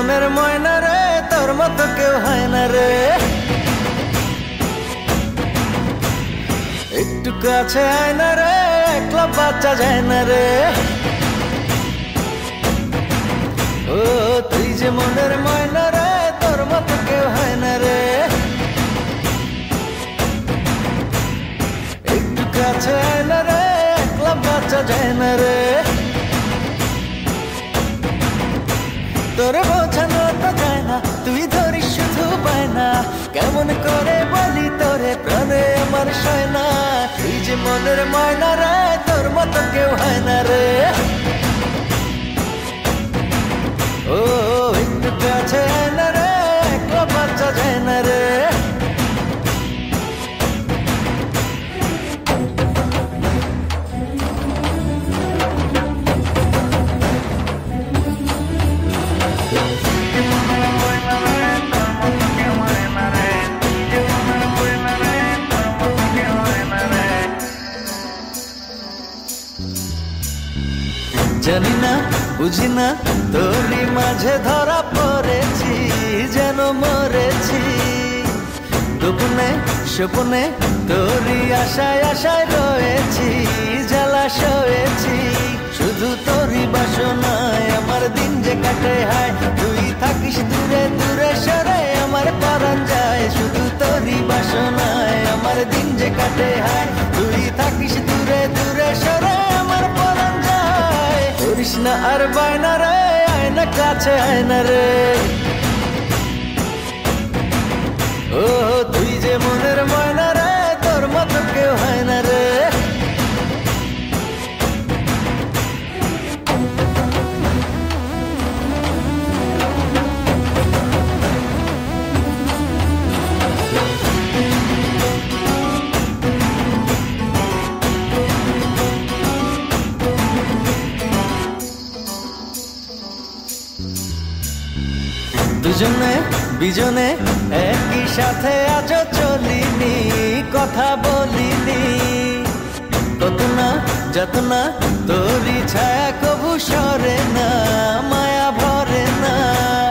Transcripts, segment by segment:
মনের ময়না রে, তোর মতো কেউ হয় না রে। একটু কাছে আয় না রে, একলা বাচ্চা যায় না রে। ও তুই যে মনের ময়না রে, তোর মতো কেউ হয় না রে। একটু কাছে আয় না রে, একলা বাচ্চা যায় না রে। তোরে বোঝানো তো যায় না, তুই ধরিস শুধু পায় না। কেমন করে বলি তোরে, প্রাণে আমার সয় না। তুই যে মনের ময়না রে, তোর মতো কেউ হয় না রে। ও একটু কাছে আয় না রে, একলা বাচ্চা যায় না রে। জানি না বুঝি না, তোরই মাঝে ধরা পড়েছি, যেন মরেছি। গোপনে স্বপ্নে তোরই আশায় আশায় রয়েছি, জ্বালা সয়েছি। শুধু তোরই বাসনায় আমার দিন যে কাটে হায়। তুই থাকিস দূরে দূরে সরে, আমার পরাণ যায়। শুধু তোরই বাসনায় আমার দিন যে কাটে হায়। তুই থাকিস দূরে দূরে সরে, আমার পরাণ যায়। করিস না আর বায়না রে, আয় না কাছে আয় না রে। ও তুই যে মনের ময়না রে, তোর মতো কেউ হয় না রে। দুজনে বিজনে একই সাথে আজও চলিনি, কথা বলিনি। কত না যত না তোরই ছায়া কবু সরে না, মায়া ভরে না।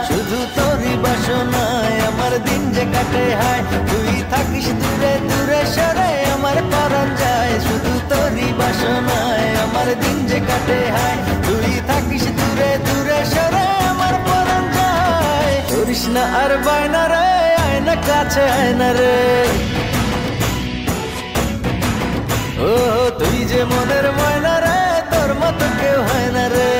শুধু তোরই বাসনায় আমার দিন যে কাটে হায়। তুই থাকিস দূরে দূরে সরে, আমার পরাণ যায়। শুধু তোরই বাসনায় আমার দিন যে কাটে হায়। তুই থাকিস দূরে দূরে সরে, আমার পরাণ যায়। করিস না আর বায়না রে, আয় না কাছে আয় না রে। ও তুই যে মনের ময়না রে, তোর মতো কেউ হয় না রে।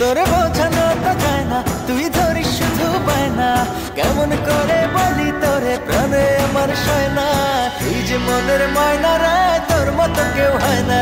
তোরে বোঝানো তো যায় না, তুই ধরিস শুধু পায় না। কেমন করে বলি তোরে, প্রাণে আমার সয় না। তুই যে মনের ময়না রে, তোর মতো কেউ হয় না